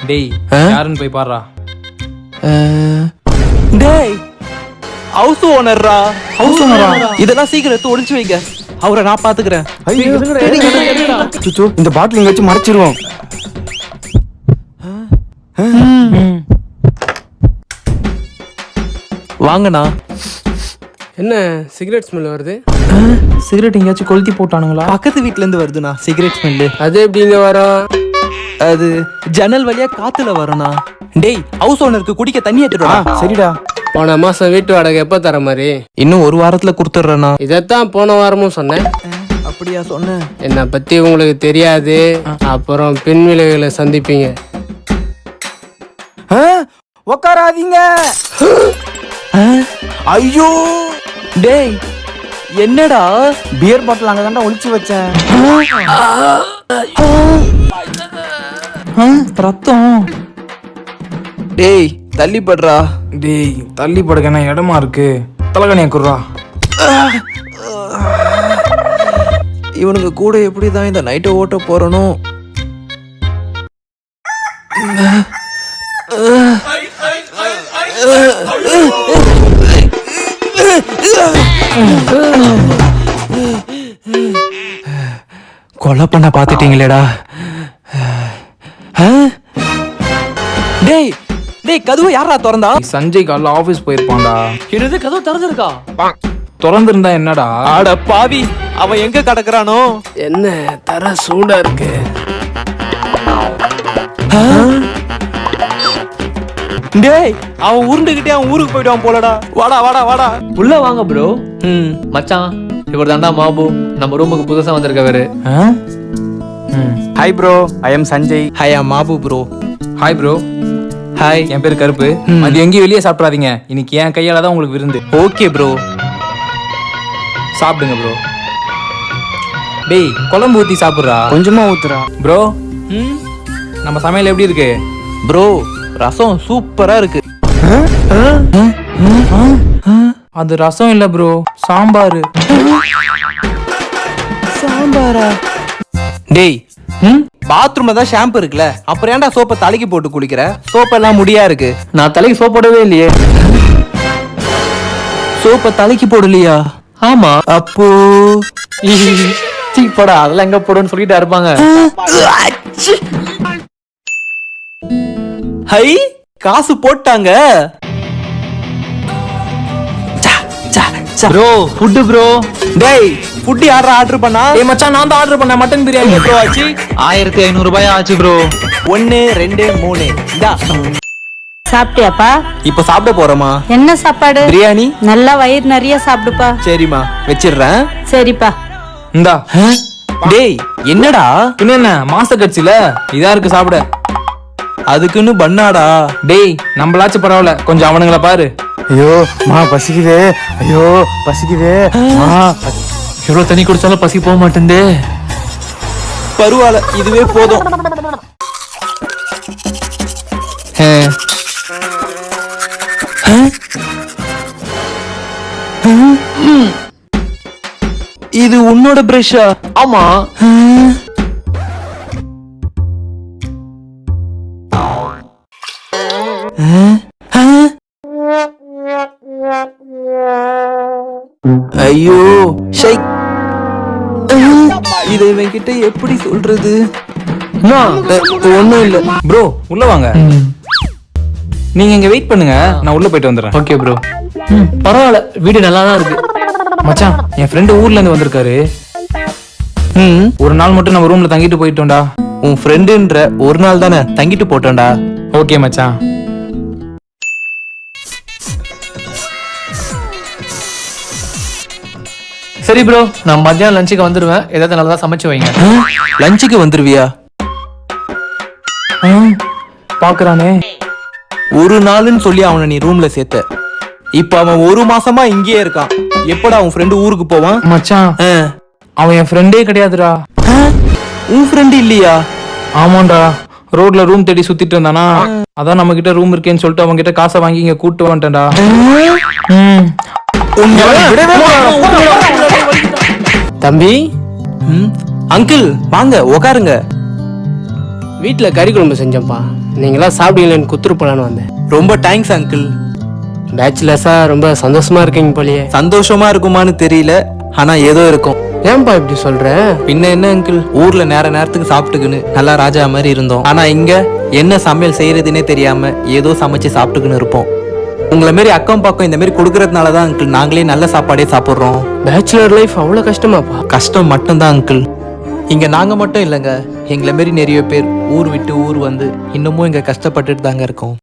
டேய் யாருன்னு போய் பாருடா. டேய் ஹவுஸ் ஓனர்ரா. ஹவுஸ் ஓனரா? இதெல்லாம் சீக்கிரம் எடுத்து ஒளிச்சு வைங்க, அவரை நான் பாத்துக்கிறேன். இந்த பாட்டில் இங்க வச்சு மறைச்சிருவோம். வாங்கண்ணா. என்ன சிகரெட் ஸ்மெல் வருது? சிகரெட் எங்கேயாச்சும் கொளுத்தி போட்டானுங்களா? பக்கத்து வீட்ல இருந்து வருதுண்ணா சிகரெட் ஸ்மெல்லு. அது எப்படிங்க வரும்? அது ஜன்னல் வழியா காத்துல வரண்ணா. டேய் ஹவுஸ் ஓனருக்கு குடிக்க தண்ணி எடுத்துடா. சரிடா. போன மாசம் வீட்டு வாடகை எப்போ தர மாதிரி? இன்னும் ஒரு வாரத்துல கொடுத்துட்றேண்ணா. இதைத்தான் போன வாரமும் சொன்னேன். அப்படியா சொன்னேன்? என்னை பத்தி உங்களுக்கு தெரியாது, அப்புறம் பின் விளைவுகளை சந்திப்பீங்க. உக்காராதீங்க. ஐயோ டேய் என்னடா? பியர் பாட்டில் அங்க தாண்டா ஒளிச்சு வச்சேன். ரத்தம். டேய் தள்ளி படுறா. டேய் தள்ளி படுக்கனா இடமா இருக்கு. தலகணியா குர்றா. இவனுக்கு கூட எப்படிதான் இந்த நைட்டை ஓட்ட போறனோ. கொலை பண்ண பாத்துட்டீங்களேடா. டேய் டேய் கதவு யாரா திறந்தா? சஞ்சய் காலைல ஆபீஸ் போயிருப்பான்டா. என்னது கதவு திறந்திருக்கா? திறந்திருந்தா என்னடா? ஆட பாவி, அவன் எங்க கிடக்குறானோ? என்ன தர சூடா இருக்கு. டேய் அவன் உருண்டுகிட்டே அவன் ஊருக்கு போயிடுவான் போலடா. வாடா வாடா வாடா உள்ள வாங்க ப்ரோ. மச்சான் இவர் தாண்டா மாபு, நம்ம ரூமுக்கு புதுசா வந்திருக்கவரு. Hi bro, I am Sanjay. Hi I Mapu bro. Hi bro. Hi என் பேர் கருப்பு. அது எங்கேயும் வெளியே சாப்பிடாதீங்க, இன்னைக்கு என் கையால தான் உங்களுக்கு விருந்து. Okay bro. சாப்பிடுங்க ப்ரோ. டேய் குழம்பு ஊத்தி சாப்பிடுறா. கொஞ்சமா ஊத்துறா. ப்ரோ நம்ம சமையல் எப்படி இருக்கு? ப்ரோ ரசம் சூப்பரா இருக்கு. அது ரசம் இல்ல ப்ரோ, சாம்பார். சாம்பாரா? டேய் பாத்ரூம்ல தான் ஷாம்பு இருக்குல்ல, அப்புறம் ஏன்டா சோப்பை தலைக்கு போட்டு குளிக்கிற? சோப்பெல்லாம் முடியா இருக்கு. நான் தலைக்கு சோப் போடவே இல்லையே. சோப்பை தலைக்கு போடலையா? ஆமா. அப்போ போடா, அதெல்லாம் எங்க போடுன்னு சொல்லிட்டு இருப்பாங்க. ஹை காசு போட்டாங்க. Bro food bro. டேய் ஃபுட் யாரா ஆர்டர் பண்ணா? ஏய் மச்சான் நான் தான் ஆர்டர் பண்ணேன் மட்டன் பிரியாணி. எவ்வளோ ஆச்சு? 1500 ரூபாய் ஆச்சு ப்ரோ. 1 2 3 இந்தா. சாப்பிட்டியாப்பா? இப்ப சாப்பிட போறோமா? என்ன சாப்பாடு? பிரியாணி. நல்லா வயிறு நிறைய சாப்பிடுப்பா. சரிம்மா வச்சிடுறேன். சரிப்பா. இந்தா. டேய் என்னடா? என்ன மாச கட்சில இதா இருக்கு சாப்பிட. அதுக்குன்னு பண்ணாடா. டேய் நம்மளாச்சும் பரவாயில்ல, கொஞ்சம் அவனுங்களை பாரு. ஐயோ மா பசிக்குதே. ஐயோ பசிக்குதே. எவ்வளவு தண்ணி குடிச்சாலும் பசி போக மாட்டேங்குது. பரவாயில்ல இதுவே போதும். இது உன்னோட பிரஷா? ஆமா. ஐயோ ஷைக். இதை இவன்கிட்ட எப்படி சொல்றது? ஒண்ணும் இல்ல ப்ரோ உள்ள வாங்க. நீங்க இங்க வெயிட் பண்ணுங்க, நான் உள்ள போயிட்டு வந்துடுறேன். Okay bro. பரவாயில்ல, வீடு நல்லா தான் இருக்கு. மச்சான் என் ஃப்ரெண்டு ஊர்ல இருந்து வந்திருக்காரு. ஒரு நாள் மட்டும் நம்ம ரூம்ல தங்கிட்டு போயிட்டோம்டா. உன் ஃப்ரெண்டுன்ற ஒரு நாள் தானே தங்கிட்டு போட்டோம்டா. ஓகே மச்சான். சரி ப்ரோ, நான் மத்தியானம் லஞ்சுக்கு வந்துடுவேன். ஏதாவது நல்லா சமைச்சு வைங்க. லஞ்சுக்கு வந்துருவியா? பாக்குறானே. ஒரு நாள்னு சொல்லி அவனை நீ ரூம்ல சேர்த்த. இப்ப அவன் ஒரு மாசமா இங்கேயே இருக்கான். எப்படா உன் ஃப்ரெண்டு ஊருக்கு போவான்? மச்சான் அவன் என் ஃப்ரெண்டே கிடையாதுடா. உன் ஃப்ரெண்டு இல்லையா? ஆமாண்டா, ரோட்ல ரூம் தேடி சுத்திட்டு இருந்தானா, அதான் நம்ம கிட்ட ரூம் இருக்கேன்னு சொல்லிட்டு அவங்க கிட்ட காசை வாங்கி இங்க கூட்டு வந்துட்டேன்டா. தம்பி அங்கிள் வாங்க உக்காருங்க. வீட்டில் கறி குழம்பு செஞ்சேன்ப்பா. நீங்களாம் சாப்பிடுவீங்களேன்னு குத்துரு போலான்னு வந்தேன். ரொம்ப தேங்க்ஸ் அங்கிள். பேச்சுலர்ஸாக ரொம்ப சந்தோஷமா இருக்கீங்க போலியே. சந்தோஷமா இருக்குமான்னு தெரியல, ஆனா ஏதோ இருக்கும். ஏன்பா இப்படி சொல்ற? பின்ன என்ன அங்கிள், ஊர்ல நேரத்துக்கு சாப்பிட்டுக்குன்னு நல்லா ராஜா மாதிரி இருந்தோம். ஆனா இங்க என்ன சமையல் செய்யறதுன்னே தெரியாம ஏதோ சமைச்சு சாப்பிட்டுக்குன்னு இருப்போம். உங்களை மாரி அக்கம் பக்கம் இந்த மாதிரி கொடுக்கறதுனால தான் அங்கிள் நாங்களே நல்ல சாப்பாடே சாப்பிட்றோம். பேச்சுலர் லைஃப் அவ்வளோ கஷ்டமாப்பா? கஷ்டம் மட்டும்தான் அங்கிள். இங்க நாங்க மட்டும் இல்லைங்க, எங்களை மாரி நிறைய பேர் ஊர் விட்டு ஊர் வந்து இன்னமும் இங்க கஷ்டப்பட்டுட்டு தாங்க இருக்கோம்.